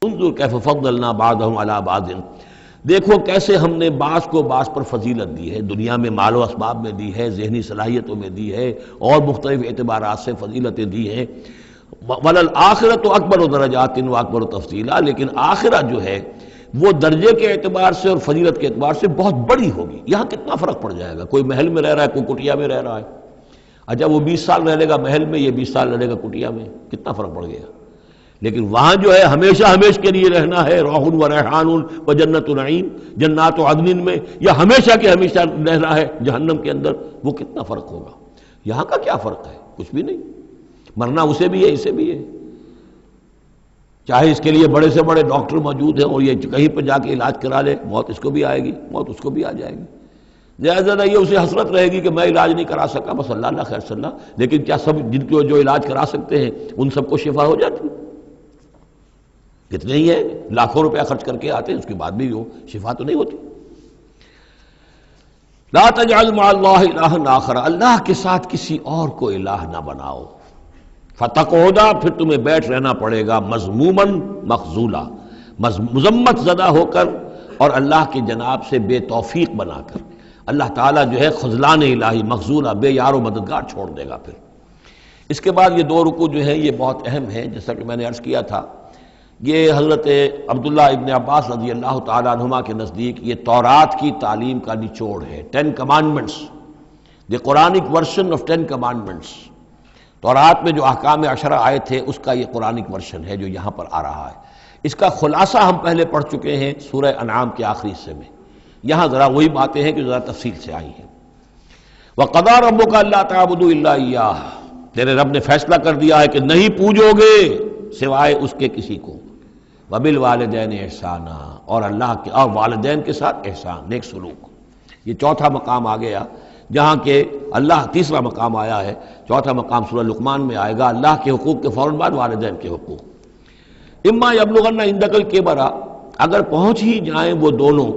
انظر کیف فضلنا بعضهم علی بعض، دیکھو کیسے ہم نے بعض کو بعض پر فضیلت دی ہے، دنیا میں مال و اسباب میں دی ہے، ذہنی صلاحیتوں میں دی ہے، اور مختلف اعتبارات سے فضیلتیں دی ہیں۔ وَلَلْآخِرَةُ أَكْبَرُ دَرَجَاتٍ وَأَكْبَرُ تَفْضِيلًا، لیکن آخرت جو ہے وہ درجے کے اعتبار سے اور فضیلت کے اعتبار سے بہت بڑی ہوگی۔ یہاں کتنا فرق پڑ جائے گا، کوئی محل میں رہ رہا ہے، کوئی کٹیا میں رہ رہا ہے۔ اچھا وہ 20 سال رہ لے گا محل میں، یہ 20 سال رہ لے گا کٹیا میں، کتنا فرق پڑ گیا۔ لیکن وہاں جو ہے ہمیشہ ہمیشہ کے لیے رہنا ہے، روح و ریحان و جنت نعیم، جنات و عدن میں، یا ہمیشہ کے ہمیشہ رہنا ہے جہنم کے اندر، وہ کتنا فرق ہوگا۔ یہاں کا کیا فرق ہے؟ کچھ بھی نہیں، مرنا اسے بھی ہے اسے بھی ہے، چاہے اس کے لیے بڑے سے بڑے ڈاکٹر موجود ہیں اور یہ کہیں پہ جا کے علاج کرا لے، موت اس کو بھی آئے گی، موت اس کو بھی آ جائے گی۔ زیادہ یہ اسے حسرت رہے گی کہ میں علاج نہیں کرا سکا، بس اللہ اللہ خیر صلی اللہ، لیکن کیا سب جن کو جو علاج کرا سکتے ہیں ان سب کو شفا ہو جاتی؟ کتنے ہی ہیں لاکھوں روپیہ خرچ کر کے آتے ہیں، اس کے بعد بھی وہ شفا تو نہیں ہوتی۔ لا تجعل مع اللہ الہا آخر، اللہ کے ساتھ کسی اور کو الہ نہ بناؤ۔ فتقعدا، پھر تمہیں بیٹھ رہنا پڑے گا مذموما مخذولا، مذمت زدہ ہو کر اور اللہ کی جناب سے بے توفیق بنا کر۔ اللہ تعالیٰ جو ہے خذلان الہی، مخذولا، بے یار و مددگار چھوڑ دے گا۔ پھر اس کے بعد یہ 2 رکوع جو ہیں یہ بہت اہم ہیں، جیسا کہ میں نے عرض کیا تھا، یہ حضرت عبداللہ ابن عباس رضی اللہ تعالیٰ عنہما کے نزدیک یہ تورات کی تعلیم کا نچوڑ ہے، 10 commandments, the Quranic version of 10 commandments. تورات میں جو احکام 10 آئے تھے اس کا یہ قرآنک ورژن ہے جو یہاں پر آ رہا ہے۔ اس کا خلاصہ ہم پہلے پڑھ چکے ہیں سورہ انعام کے آخری حصے میں، یہاں ذرا وہی باتیں ہیں کہ ذرا تفصیل سے آئی ہیں۔ وَقَضَىٰ رَبُّكَ أَلَّا تَعْبُدُوا إِلَّا إِيَّاهُ، تیرے رب نے فیصلہ کر دیا ہے کہ نہیں پوجو گے سوائے اس کے کسی کو۔ وَبِالْوَالِدَيْنِ إِحْسَانًا، اور اللہ کے اور والدین کے ساتھ احسان، نیک سلوک۔ یہ چوتھا مقام آ گیا، جہاں کہ اللہ، تیسرا مقام آیا ہے، چوتھا مقام سورہ لقمان میں آئے گا، اللہ کے حقوق کے فوراً بعد والدین کے حقوق۔ اما یبلغن عندک الکبر، اگر پہنچ ہی جائیں وہ دونوں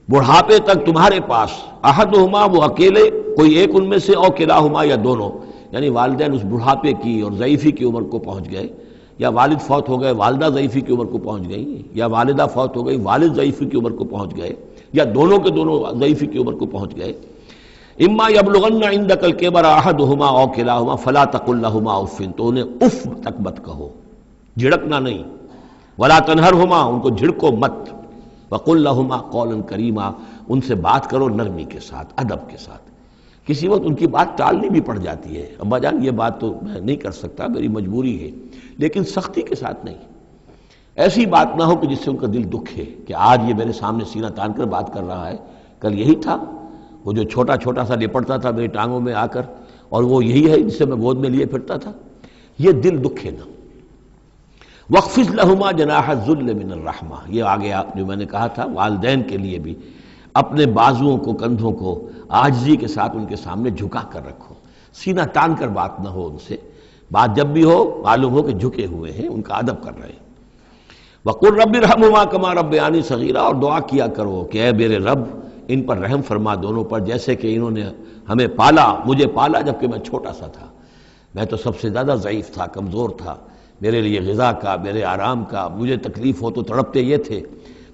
بڑھاپے تک تمہارے پاس، احدہما، وہ اکیلے، کوئی ایک ان میں سے، او کلاہما، یا دونوں، یعنی والدین اس بڑھاپے کی اور ضعیفی کی عمر کو پہنچ گئے، یا والد فوت ہو گئے، والدہ ضعیفی کی عمر کو پہنچ گئی، یا والدہ فوت ہو گئی، والد ضعیفی کی عمر کو پہنچ گئے، یا دونوں کے دونوں ضعیفی کی عمر کو پہنچ گئے۔ اما یبلغن عندک الکبر احدہما او کلاہما فلا تقل لہما اف، تو انہیں اف تک مت کہو، جھڑکنا نہیں، ولا تنہرہما، ان کو جھڑکو مت، وقل لہما قولا کریما، ان سے بات کرو نرمی کے ساتھ، ادب کے ساتھ۔ کسی وقت ان کی بات ٹالنی بھی پڑ جاتی ہے، ابا جان یہ بات تو میں نہیں کر سکتا، میری مجبوری ہے، لیکن سختی کے ساتھ نہیں۔ ایسی بات نہ ہو کہ جس سے ان کا دل دکھے کہ آج یہ میرے سامنے سینہ تان کر بات کر رہا ہے، کل یہی تھا وہ جو چھوٹا چھوٹا سا لپٹتا تھا میری ٹانگوں میں آ کر، اور وہ یہی ہے جس سے میں گود میں لیے پھرتا تھا، یہ دل دکھے نہ۔ وَاخْفِضْ لَهُمَا جَنَاحَ الذُّلِّ مِنَ الرَّحْمَةِ، یہ آگے جو میں نے کہا تھا والدین کے لیے بھی اپنے بازوؤں کو، کندھوں کو عاجزی کے ساتھ ان کے سامنے جھکا کر رکھو، سینہ تان کر بات نہ ہو ان سے، بات جب بھی ہو معلوم ہو کہ جھکے ہوئے ہیں، ان کا ادب کر رہے ہیں۔ وَقُلْ رَبِّ ارْحَمْهُمَا كَمَا رَبَّيَانِي صَغِيرًا، اور دعا کیا کرو کہ اے میرے رب ان پر رحم فرما دونوں پر، جیسے کہ انہوں نے ہمیں پالا، مجھے پالا جبکہ میں چھوٹا سا تھا، میں تو سب سے زیادہ ضعیف تھا، کمزور تھا، میرے لیے غذا کا، میرے آرام کا، مجھے تکلیف ہو تو تڑپتے یہ تھے،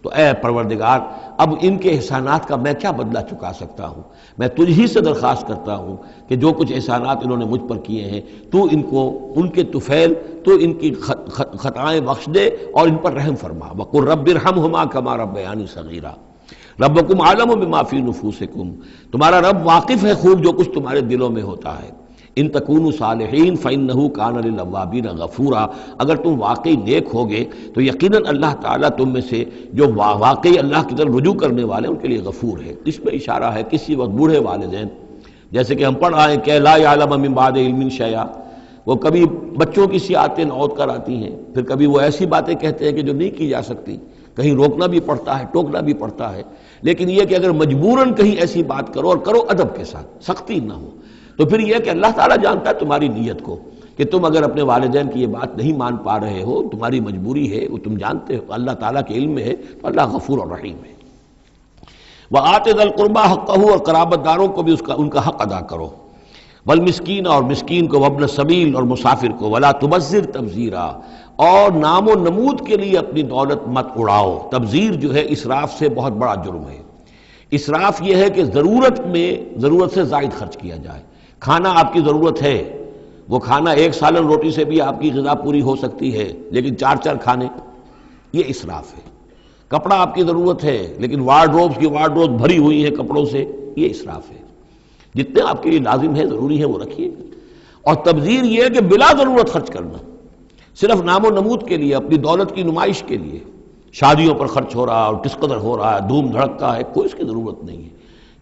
تو اے پروردگار اب ان کے احسانات کا میں کیا بدلہ چکا سکتا ہوں، میں تجھ ہی سے درخواست کرتا ہوں کہ جو کچھ احسانات انہوں نے مجھ پر کیے ہیں تو ان کو، ان کے طفیل، تو ان کی خطائیں بخش دے اور ان پر رحم فرما۔ وَقُلْ رَبِّ ارْحَمْهُمَا كَمَا رَبَّيَانِي صَغِيرًا، ربکم عالم بما فی نفوسکم، تمہارا رب واقف ہے خوب جو کچھ تمہارے دلوں میں ہوتا ہے۔ ان تکونوا صالحین فإنہ کان للأوابین غفورا، اگر تم واقعی نیک ہوگے تو یقیناً اللہ تعالیٰ تم میں سے جو واقعی اللہ کی طرف رجوع کرنے والے ان کے لیے غفور ہے۔ اس میں اشارہ ہے کسی وقت بوڑھے والدین، جیسے کہ ہم پڑھ آئے کہ لا یعلم من بعد علم شیئا، وہ کبھی بچوں کی سی آتیں نوت کر آتی ہیں، پھر کبھی وہ ایسی باتیں کہتے ہیں کہ جو نہیں کی جا سکتی، کہیں روکنا بھی پڑتا ہے، ٹوکنا بھی پڑتا ہے، لیکن یہ کہ اگر مجبوراً کہیں ایسی بات کرو اور کرو ادب کے ساتھ، سختی نہ ہو، تو پھر یہ کہ اللہ تعالیٰ جانتا ہے تمہاری نیت کو، کہ تم اگر اپنے والدین کی یہ بات نہیں مان پا رہے ہو، تمہاری مجبوری ہے، وہ تم جانتے ہو، اللہ تعالیٰ کے علم میں ہے، تو اللہ غفور اور رحیم ہے۔ وَآتِ ذَا الْقُرْبَىٰ حَقَّهُ، اور قرابت داروں کو بھی ان کا حق ادا کرو۔ والمسکین اور مسکین کو، وابن السبیل اور مسافر کو، ولا تبذر تبذیرا اور نام و نمود کے لیے اپنی دولت مت اڑاؤ۔ تبذیر جو ہے اسراف سے بہت بڑا جرم ہے۔ اسراف یہ ہے کہ ضرورت میں ضرورت سے زائد خرچ کیا جائے۔ کھانا آپ کی ضرورت ہے، وہ کھانا ایک سالن روٹی سے بھی آپ کی غذا پوری ہو سکتی ہے، لیکن چار چار کھانے، یہ اسراف ہے۔ کپڑا آپ کی ضرورت ہے لیکن وارڈروبس کی وارڈروب بھری ہوئی ہے کپڑوں سے، یہ اسراف ہے۔ جتنے آپ کے لیے لازم ہے، ضروری ہے، وہ رکھیے۔ اور تبذیر یہ ہے کہ بلا ضرورت خرچ کرنا، صرف نام و نمود کے لیے، اپنی دولت کی نمائش کے لیے، شادیوں پر خرچ ہو رہا ہے اور کس قدر ہو رہا ہے، دھوم دھڑکتا ہے، کوئی اس کی ضرورت نہیں ہے،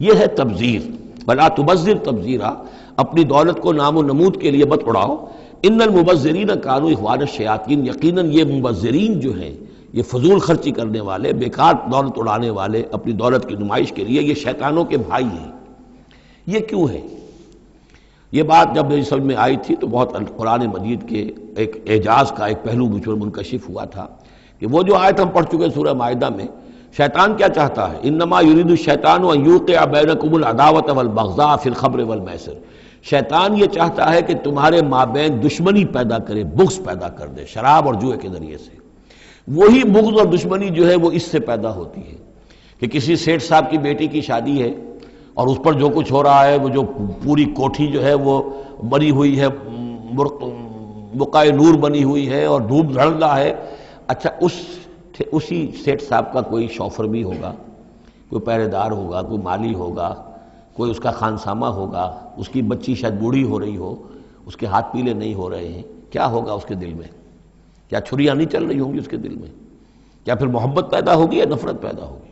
یہ ہے تبذیر۔ بلا تبذر تبذیرا، اپنی دولت کو نام و نمود کے لیے مت اڑاؤ۔ ان المبذرین کانوا اخوان الشیاطین، یقیناً یہ مبذرین جو ہیں، یہ فضول خرچی کرنے والے، بیکار دولت اڑانے والے، اپنی دولت کی نمائش کے لیے، یہ شیطانوں کے بھائی ہیں۔ یہ کیوں ہے؟ یہ بات جب میری سمجھ میں آئی تھی تو بہت قرآن مجید کے ایک اعجاز کا ایک پہلو مجھ پر منکشف ہوا تھا کہ وہ جو آیت ہم پڑھ چکے سورہ مائدہ میں، شیطان کیا چاہتا ہے؟ انما یرید الشیطان ان یوقع بینکم العداوۃ والبغضاء فی الخمر والمیسر، شیطان یہ چاہتا ہے کہ تمہارے مابین دشمنی پیدا کرے، بغض پیدا کر دے شراب اور جوئے کے ذریعے سے۔ وہی بغض اور دشمنی جو ہے وہ اس سے پیدا ہوتی ہے کہ کسی سیٹھ صاحب کی بیٹی کی شادی ہے اور اس پر جو کچھ ہو رہا ہے، وہ جو پوری کوٹھی جو ہے وہ بنی ہوئی ہے، بقائے نور بنی ہوئی ہے اور دھوپ دھڑ رہا ہے۔ اچھا اسی سیٹھ صاحب کا کوئی شوفر بھی ہوگا، کوئی پہرے دار ہوگا، کوئی مالی ہوگا، کوئی اس کا خانسامہ ہوگا، اس کی بچی شاید بوڑھی ہو رہی ہو، اس کے ہاتھ پیلے نہیں ہو رہے ہیں، کیا ہوگا اس کے دل میں؟ کیا چھریاں نہیں چل رہی ہوں گی اس کے دل میں؟ کیا پھر محبت پیدا ہوگی یا نفرت پیدا ہوگی؟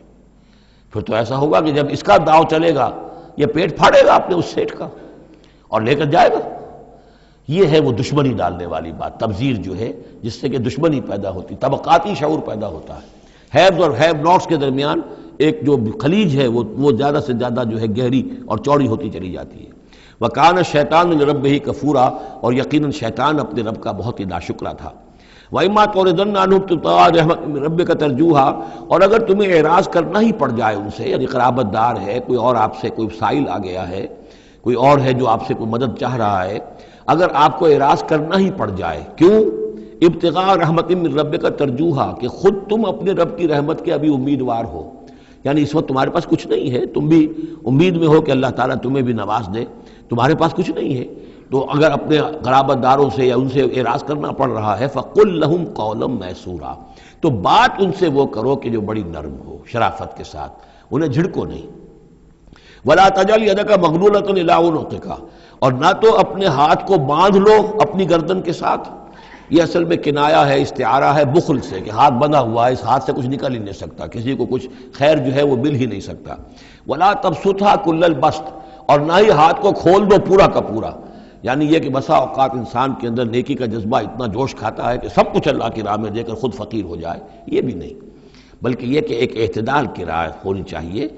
پھر تو ایسا ہوگا کہ جب اس کا داؤ چلے گا، یہ پیٹ پھاڑے گا اپنے اس سیٹھ کا اور لے کر جائے گا۔ یہ ہے وہ دشمنی ڈالنے والی بات، تبذیر جو ہے، جس سے کہ دشمنی پیدا ہوتی، طبقاتی شعور پیدا ہوتا ہے، ہیوز اور ہیو ناٹس کے درمیان ایک جو خلیج ہے وہ زیادہ سے زیادہ جو ہے گہری اور چوڑی ہوتی چلی جاتی ہے۔ وَكَانَ الشَّيْطَانُ لِرَبِّهِ كَفُورًا، اور یقیناً شیطان اپنے رب کا بہت ہی ناشکرا تھا۔ وَإِمَّا تُعْرِضَنَّ عَنْهُمْ ابْتِغَاءَ رَحْمَةٍ مِّن رَّبِّكَ تَرْجُوهَا، اور اگر تمہیں اعراض کرنا ہی پڑ جائے ان سے، یعنی قرابت دار ہے، کوئی اور آپ سے کوئی سائل آ گیا ہے، کوئی اور ہے جو آپ سے کوئی مدد چاہ رہا ہے، اگر آپ کو اعراض کرنا ہی پڑ جائے، کیوں؟ ابتغاء رحمت من ربک ترجوہا، کہ خود تم اپنے رب کی رحمت کے ابھی امیدوار ہو، یعنی اس وقت تمہارے پاس کچھ نہیں ہے، تم بھی امید میں ہو کہ اللہ تعالیٰ تمہیں بھی نواز دے، تمہارے پاس کچھ نہیں ہے، تو اگر اپنے قرابت داروں سے یا ان سے اعراض کرنا پڑ رہا ہے، فَقُلْ لَهُمْ قَوْلًا مَيْسُورًا، تو بات ان سے وہ کرو کہ جو بڑی نرم ہو، شرافت کے ساتھ، انہیں جھڑکو نہیں۔ وَلَا تَجْعَلْ يَدَكَ مَغْلُولَةً إِلَىٰ عُنُقِكَ، اور نہ تو اپنے ہاتھ کو باندھ لو اپنی گردن کے ساتھ، یہ اصل میں کنایا ہے، استعارہ ہے بخل سے، کہ ہاتھ بندھا ہوا ہے، اس ہاتھ سے کچھ نکل ہی نہیں سکتا، کسی کو کچھ خیر جو ہے وہ مل ہی نہیں سکتا۔ وَلَا تَبْسُطْهَا كُلَّ الْبَسْطِ، اور نہ ہی ہاتھ کو کھول دو پورا کا پورا، یعنی یہ کہ بسا اوقات انسان کے اندر نیکی کا جذبہ اتنا جوش کھاتا ہے کہ سب کچھ اللہ کی راہ میں دے کر خود فقیر ہو جائے، یہ بھی نہیں، بلکہ یہ کہ ایک اعتدال کی راہ ہونی چاہیے۔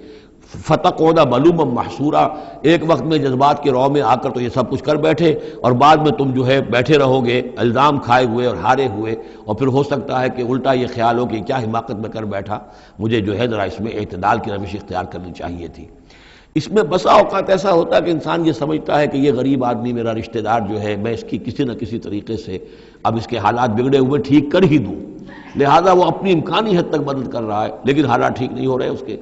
فَتَقْعُدَ مَلُومًا مَحْسُورًا، ایک وقت میں جذبات کے رو میں آ کر تو یہ سب کچھ کر بیٹھے، اور بعد میں تم جو ہے بیٹھے رہو گے الزام کھائے ہوئے اور ہارے ہوئے، اور پھر ہو سکتا ہے کہ الٹا یہ خیال ہو کہ کیا حماقت میں کر بیٹھا، مجھے جو ہے ذرا اس میں اعتدال کی روش اختیار کرنی چاہیے تھی۔ اس میں بسا اوقات ایسا ہوتا ہے کہ انسان یہ سمجھتا ہے کہ یہ غریب آدمی میرا رشتہ دار جو ہے، میں اس کی کسی نہ کسی طریقے سے اب اس کے حالات بگڑے ہوئے ٹھیک کر ہی دوں، لہذا وہ اپنی امکانی حد تک مدد کر رہا ہے، لیکن حالات ٹھیک نہیں ہو رہے اس کے،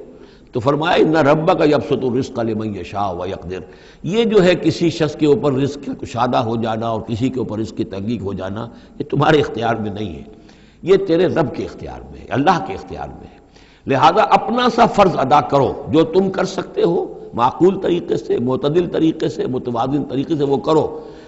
تو فرمایا ان ربک یبسط الرزق لمن یشاء ویقدر، یہ جو ہے کسی شخص کے اوپر رزق کا کشادہ ہو جانا اور کسی کے اوپر رزق کی تحقیق ہو جانا، یہ تمہارے اختیار میں نہیں ہے، یہ تیرے رب کے اختیار میں ہے، اللہ کے اختیار میں ہے، لہذا اپنا سا فرض ادا کرو جو تم کر سکتے ہو، معقول طریقے سے، معتدل طریقے سے، متوازن طریقے سے وہ کرو،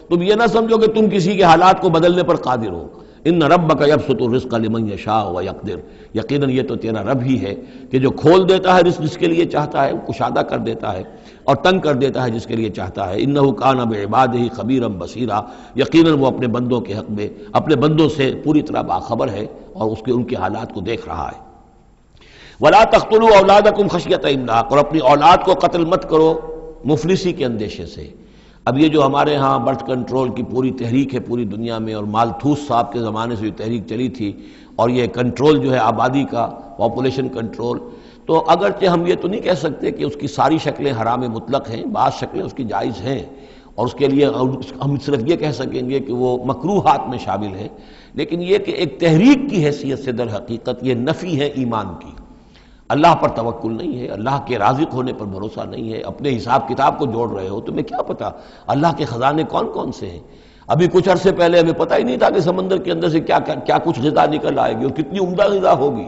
تم یہ نہ سمجھو کہ تم کسی کے حالات کو بدلنے پر قادر ہو۔ ان ربک یبسط الرزق لمن یشاء ویقدر، یقیناً یہ تو تیرا رب ہی ہے کہ جو کھول دیتا ہے رزق جس کے لیے چاہتا ہے، کشادہ کر دیتا ہے، اور تنگ کر دیتا ہے جس کے لیے چاہتا ہے۔ انہ کان بعبادہ خبیرا بصیرا، یقیناً وہ اپنے بندوں کے حق میں اپنے بندوں سے پوری طرح باخبر ہے اور ان کے حالات کو دیکھ رہا ہے۔ ولا تقتلوا اولادکم خشیۃ املاق، اور اپنی اولاد کو قتل مت کرو مفلسی کے اندیشے سے۔ اب یہ جو ہمارے ہاں برتھ کنٹرول کی پوری تحریک ہے پوری دنیا میں، اور مالتھوس صاحب کے زمانے سے جو تحریک چلی تھی، اور یہ کنٹرول جو ہے آبادی کا، پاپولیشن کنٹرول، تو اگرچہ ہم یہ تو نہیں کہہ سکتے کہ اس کی ساری شکلیں حرام مطلق ہیں، بعض شکلیں اس کی جائز ہیں، اور اس کے لیے ہم صرف یہ کہہ سکیں گے کہ وہ مکروہات میں شامل ہے، لیکن یہ کہ ایک تحریک کی حیثیت سے در حقیقت یہ نفی ہے ایمان کی۔ اللہ پر توکل نہیں ہے، اللہ کے رازق ہونے پر بھروسہ نہیں ہے، اپنے حساب کتاب کو جوڑ رہے ہو، تمہیں کیا پتا اللہ کے خزانے کون کون سے ہیں؟ ابھی کچھ عرصے پہلے ہمیں پتہ ہی نہیں تھا کہ سمندر کے اندر سے کیا کچھ غذا نکل آئے گی اور کتنی عمدہ غذا ہوگی۔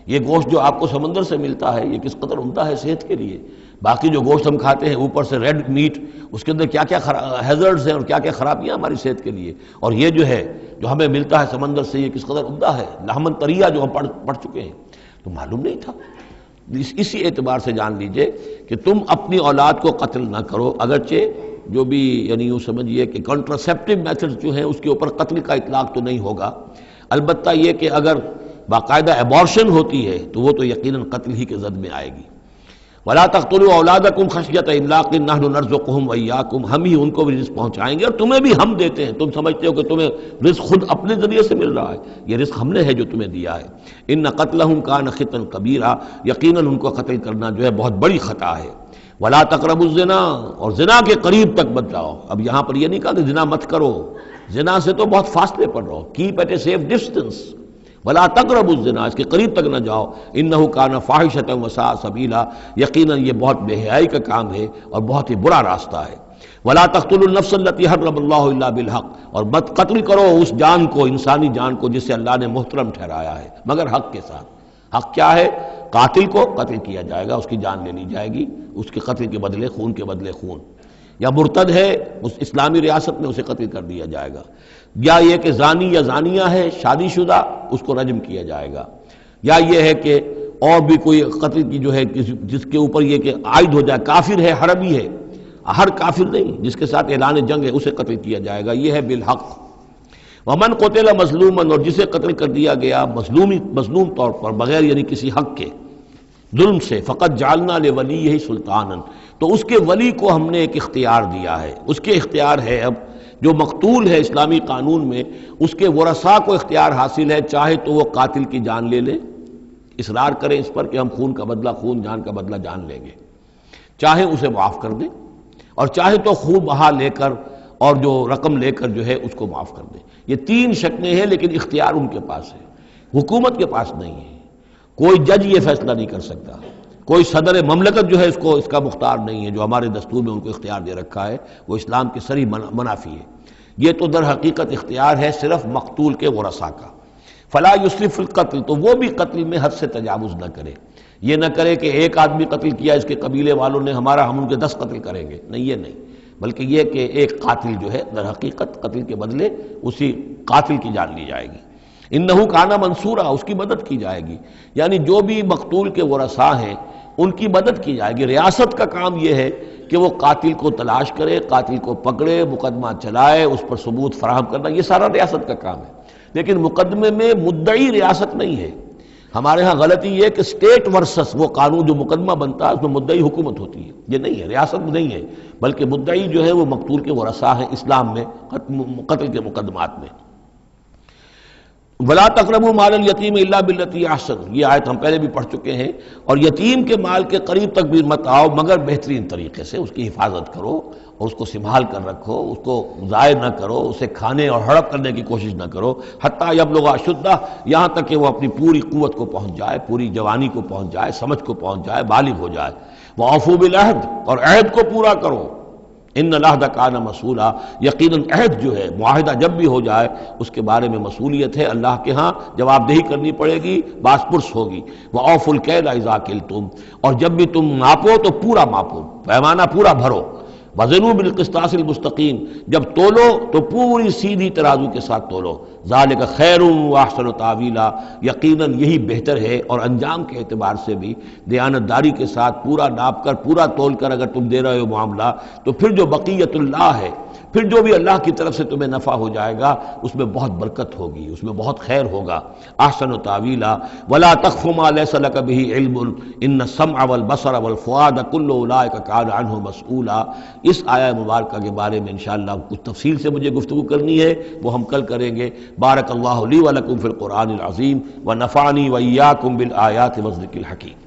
یہ گوشت جو آپ کو سمندر سے ملتا ہے یہ کس قدر عمدہ ہے صحت کے لیے۔ باقی جو گوشت ہم کھاتے ہیں اوپر سے ریڈ میٹ، اس کے اندر کیا کیا ہیزرڈز ہیں اور کیا کیا خرابیاں ہماری صحت کے لیے، اور یہ جو ہے جو ہمیں ملتا ہے سمندر سے یہ کس قدر عمدہ ہے، لحمن طریہ جو ہم پڑھ چکے ہیں، تو معلوم نہیں تھا۔ اسی اعتبار سے جان لیجئے کہ تم اپنی اولاد کو قتل نہ کرو، اگرچہ جو بھی یعنی یوں سمجھیے کہ کنٹراسیپٹیو میتھڈ جو ہیں اس کے اوپر قتل کا اطلاق تو نہیں ہوگا، البتہ یہ کہ اگر باقاعدہ ایبارشن ہوتی ہے تو وہ تو یقیناً قتل ہی کے زد میں آئے گی۔ وَلَا تَقْتُلُوا أَوْلَادَكُمْ خَشْيَةَ إِمْلَاقٍ نَحْنُ نَرْزُقُهُمْ وَإِيَّاكُمْ، ہم ہی ان کو بھی رزق پہنچائیں گے اور تمہیں بھی ہم دیتے ہیں۔ تم سمجھتے ہو کہ تمہیں رزق خود اپنے ذریعے سے مل رہا ہے، یہ رزق ہم نے ہے جو تمہیں دیا ہے۔ إِنَّ قَتْلَهُمْ كَانَ خِطًا كَبِيرًا، یقیناً ان کو قتل کرنا جو ہے بہت بڑی خطا ہے۔ وَلَا تَقْرَبُوا الزِّنَا، اور زنا کے قریب تک مت جاؤ۔ اب یہاں پر یہ نہیں کہا کہ زنا مت کرو، زنا سے تو بہت فاصلے پر رہو، keep at a safe distance. وَلَا تَقْرَبُوا الزِّنَا، اس کے قریب تک نہ جاؤ، إِنَّهُ كَانَ فَاحِشَةً وَسَاءَ سَبِيلًا، یقیناً یہ بہت بے حیائی کا کام ہے اور بہت ہی برا راستہ ہے۔ وَلَا تَقْتُلُوا النَّفْسَ الَّتِي حَرَّمَ اللَّهُ إِلَّا بِالْحَقِّ، اور مت قتل کرو اس جان کو، انسانی جان کو جسے اللہ نے محترم ٹھہرایا ہے مگر حق کے ساتھ۔ حق کیا ہے؟ قاتل کو قتل کیا جائے گا، اس کی جان لے لی جائے گی، اس کے قتل کے بدلے خون کے بدلے خون، یا مرتد ہے اس اسلامی ریاست میں اسے قتل کر دیا جائے گا، یا یہ کہ زانی یا زانیہ ہے شادی شدہ اس کو رجم کیا جائے گا، یا یہ ہے کہ اور بھی کوئی قتل کی جو ہے جس کے اوپر یہ کہ عائد ہو جائے، کافر ہے حربی ہے، ہر کافر نہیں، جس کے ساتھ اعلان جنگ ہے اسے قتل کیا جائے گا، یہ ہے بالحق۔ ومن قتل مظلوما، اور جسے قتل کر دیا گیا مظلوم طور پر بغیر یعنی کسی حق کے ظلم سے، فقط جعلنا لولیہ سلطانا، تو اس کے ولی کو ہم نے ایک اختیار دیا ہے، اس کے اختیار ہے اب جو مقتول ہے اسلامی قانون میں اس کے ورثاء کو اختیار حاصل ہے، چاہے تو وہ قاتل کی جان لے لیں، اصرار کریں اس پر کہ ہم خون کا بدلہ خون، جان کا بدلہ جان لیں گے، چاہے اسے معاف کر دیں، اور چاہے تو خون بہا لے کر اور جو رقم لے کر جو ہے اس کو معاف کر دیں۔ یہ تین شکلیں ہیں لیکن اختیار ان کے پاس ہے، حکومت کے پاس نہیں ہے، کوئی جج یہ فیصلہ نہیں کر سکتا، کوئی صدر مملکت جو ہے اس کا مختار نہیں ہے، جو ہمارے دستور میں ان کو اختیار دے رکھا ہے وہ اسلام کے صریح منافی ہے۔ یہ تو در حقیقت اختیار ہے صرف مقتول کے ورثاء کا۔ فلا یسرف فی القتل، تو وہ بھی قتل میں حد سے تجاوز نہ کرے، یہ نہ کرے کہ ایک آدمی قتل کیا اس کے قبیلے والوں نے ہم ان کے 10 قتل کریں گے، نہیں، یہ نہیں، بلکہ یہ کہ ایک قاتل جو ہے در حقیقت قتل کے بدلے اسی قاتل کی جان لی جائے گی۔ انہو کان منصورا، اس کی مدد کی جائے گی، یعنی جو بھی مقتول کے ورثاء ہیں ان کی مدد کی جائے گی۔ ریاست کا کام یہ ہے کہ وہ قاتل کو تلاش کرے، قاتل کو پکڑے، مقدمہ چلائے، اس پر ثبوت فراہم کرنا، یہ سارا ریاست کا کام ہے، لیکن مقدمے میں مدعی ریاست نہیں ہے۔ ہمارے ہاں غلطی یہ کہ اسٹیٹ ورسس وہ قانون جو مقدمہ بنتا ہے اس میں مدعی حکومت ہوتی ہے، یہ نہیں ہے، ریاست نہیں ہے، بلکہ مدعی جو ہے وہ مقتول کے ورثاء ہیں اسلام میں قتل کے مقدمات میں۔ وَلَا تَقْرَبُوا مَالَ الْيَتِيمِ إِلَّا بِالَّتِي أَحْسَنُ، یہ آیت ہم پہلے بھی پڑھ چکے ہیں، اور یتیم کے مال کے قریب تک بھی مت آؤ مگر بہترین طریقے سے، اس کی حفاظت کرو اور اس کو سنبھال کر رکھو، اس کو ضائع نہ کرو، اسے کھانے اور ہڑپ کرنے کی کوشش نہ کرو، حتیٰ یبلغ اشدہ، یہاں تک کہ وہ اپنی پوری قوت کو پہنچ جائے، پوری جوانی کو پہنچ جائے، سمجھ کو پہنچ جائے، بالغ ہو جائے۔ وَأَوْفُوا بِالْعَهْدِ، اور عہد کو پورا کرو، ان العہد کان مسئولا، یقیناً عہد جو ہے معاہدہ جب بھی ہو جائے اس کے بارے میں مسئولیت ہے، اللہ کے ہاں جواب دہی کرنی پڑے گی، باس پرس ہوگی۔ وَأَوْفُوا الْكَيْلَ إِذَا كِلْتُمْ، اور جب بھی تم ماپو تو پورا ماپو، پیمانہ پورا بھرو۔ وَزِنُوا بِالْقِسْطَاسِ الْمُسْتَقِيمِ، جب تولو تو پوری سیدھی ترازو کے ساتھ تولو۔ ذَلِكَ خَيْرٌ وَأَحْسَنُ تَأْوِيلًا، یقیناً یہی بہتر ہے، اور انجام کے اعتبار سے بھی دیانتداری کے ساتھ پورا ناپ کر پورا تول کر اگر تم دے رہے ہو معاملہ، تو پھر جو بقیت اللہ ہے، پھر جو بھی اللہ کی طرف سے تمہیں نفع ہو جائے گا اس میں بہت برکت ہوگی، اس میں بہت خیر ہوگا۔ احسن تاویلا ولا تخف ما ليس لك به علم ان السمع والبصر والفؤاد كل اولئك كان عنه مسؤولا۔ اس آیہ مبارکہ کے بارے میں انشاءاللہ کچھ تفصیل سے مجھے گفتگو کرنی ہے، وہ ہم کل کریں گے۔ بارک اللہ لی ولکم فی القرآن العظیم ونفعنی وإیاکم بالآیات والذکر الحکیم۔